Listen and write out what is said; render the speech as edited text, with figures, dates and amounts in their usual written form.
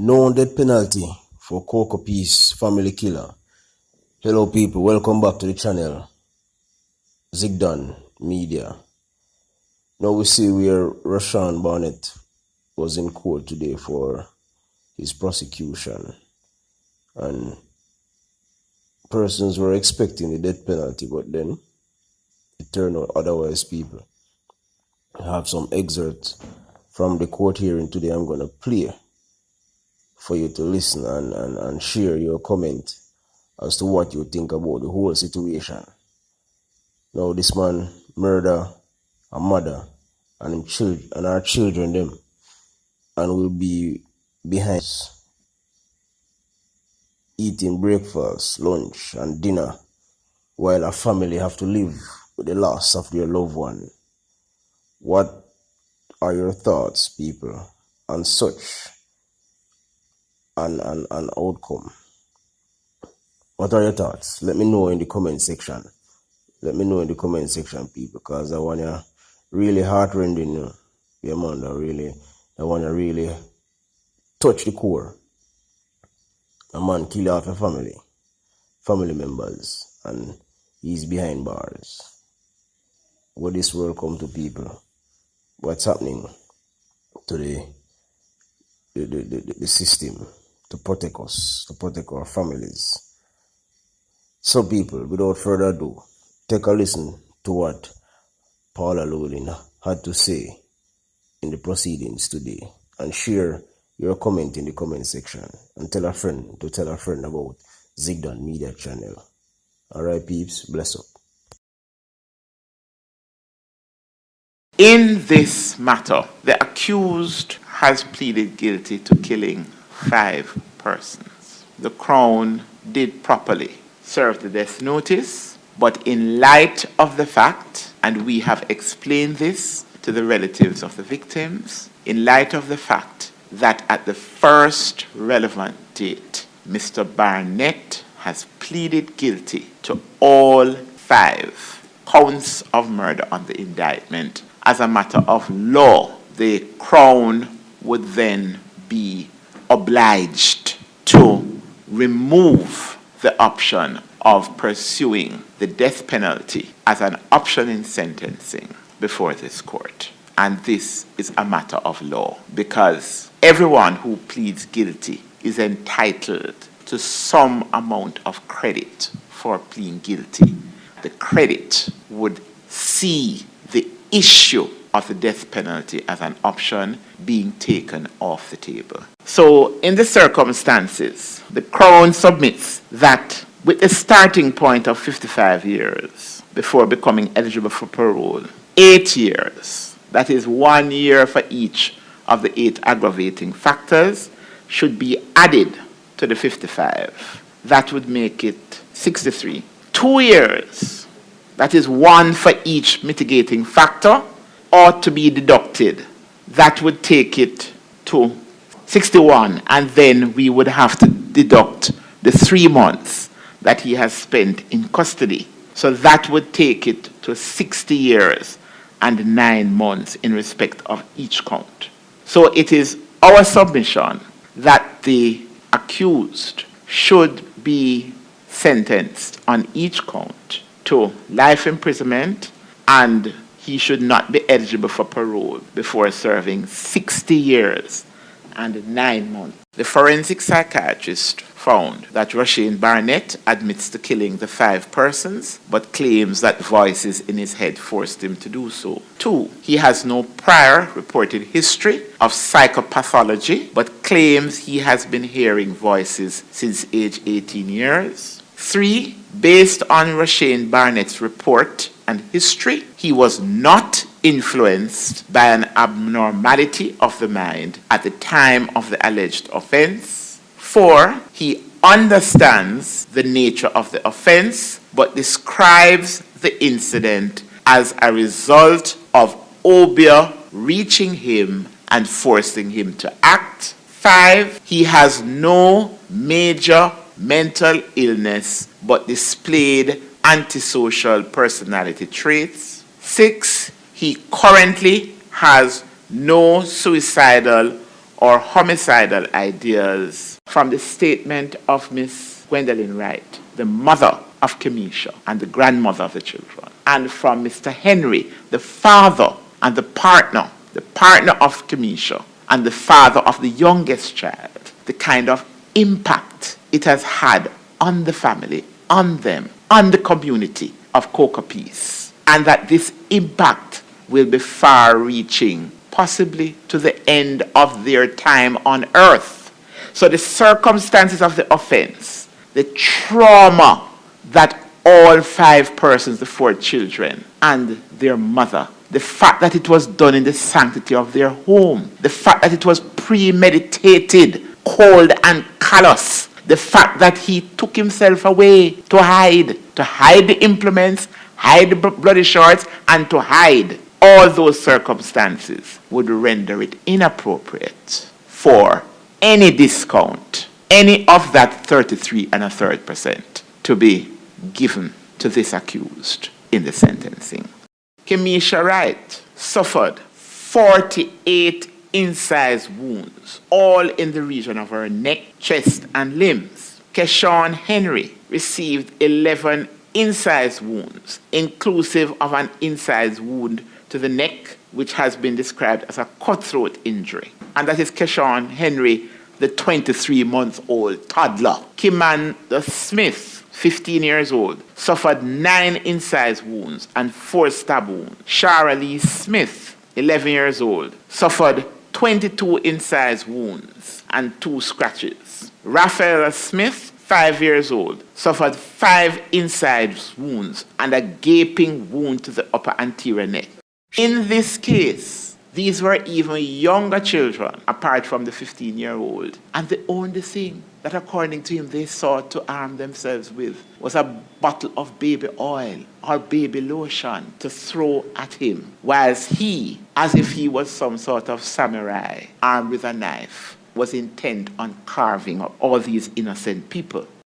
Known death penalty for Coco Peace family killer. Hello people, welcome back to the channel. Zigdan Media. Now we see where Rushane Barnett was in court today for his prosecution. And persons were expecting the death penalty, but then it turned out otherwise. People, I have some excerpts from the court hearing today I'm going to play for you to listen and share your comment as to what you think about the whole situation. Now this man murder a mother and him children and our children them, and will be behind eating breakfast, lunch and dinner while a family have to live with the loss of their loved one. What are your thoughts, people, on such an outcome? What are your thoughts? Let me know in the comment section. Let me know in the comment section, people, because I want to really heart-rending, yeah, man, I want to really touch the core. A man kill off a family members, and he's behind bars. What this world come to, people? What's happening to the system to protect us, to protect our families? So people, without further ado, take a listen to what Paula Lowlin had to say in the proceedings today, and share your comment in the comment section, and tell a friend to tell a friend about Zigdan Media channel. Alright peeps, bless up. In this matter, the accused has pleaded guilty to killing 5 persons. The Crown did properly serve the death notice, but in light of the fact, and we have explained this to the relatives of the victims, in light of the fact that at the first relevant date, Mr. Barnett has pleaded guilty to all 5 counts of murder on the indictment. As a matter of law, the Crown would then be obliged to remove the option of pursuing the death penalty as an option in sentencing before this court. And this is a matter of law, because everyone who pleads guilty is entitled to some amount of credit for pleading guilty. The credit would see the issue of the death penalty as an option being taken off the table. So in the circumstances, the Crown submits that with a starting point of 55 years before becoming eligible for parole, 8 years, that is 1 year for each of the 8 aggravating factors, should be added to the 55. That would make it 63. 2 years, that is 1 for each mitigating factor, ought to be deducted. That would take it to 61, and then we would have to deduct the 3 months that he has spent in custody. So that would take it to 60 years and 9 months in respect of each count. So it is our submission that the accused should be sentenced on each count to life imprisonment, and he should not be eligible for parole before serving 60 years and 9 months. The forensic psychiatrist found that Rushane Barnett admits to killing the 5 persons, but claims that voices in his head forced him to do so. 2, he has no prior reported history of psychopathology, but claims he has been hearing voices since age 18 years. 3, based on Rushane Barnett's report and history, he was not influenced by an abnormality of the mind at the time of the alleged offense. 4, he understands the nature of the offense, but describes the incident as a result of Obia reaching him and forcing him to act. 5, he has no major mental illness, but displayed antisocial personality traits. 6, he currently has no suicidal or homicidal ideas from the statement of Miss Gwendolyn Wright, the mother of Kamisha and the grandmother of the children, and from Mr. Henry, the father and the partner of Kamisha and the father of the youngest child, the kind of impact it has had on the family, on them, on the community of Cocoa Peace, and that this impact will be far-reaching, possibly to the end of their time on earth. So the circumstances of the offense, the trauma that all 5 persons, the 4 children, and their mother, the fact that it was done in the sanctity of their home, the fact that it was premeditated, cold and callous, the fact that he took himself away to hide the implements, hide the bloody shorts, and to hide all those circumstances would render it inappropriate for any discount, any of that 33.33% to be given to this accused in the sentencing. Kamisha Wright suffered 48 incised wounds, all in the region of her neck, chest, and limbs. Keshawn Henry received 11 incised wounds, inclusive of an incised wound to the neck, which has been described as a cutthroat injury. And that is Keshawn Henry, the 23-month-old toddler. Kimanda Smith, 15 years old, suffered 9 incised wounds and 4 stab wounds. Shara Lee Smith, 11 years old, suffered 22 incised wounds and 2 scratches. Raphael Smith, 5 years old, suffered 5 incised wounds and a gaping wound to the upper anterior neck. In this case, these were even younger children, apart from the 15-year-old. And the only thing that, according to him, they sought to arm themselves with was a bottle of baby oil or baby lotion to throw at him, whilst he, as if he was some sort of samurai armed with a knife, was intent on carving up all these innocent people.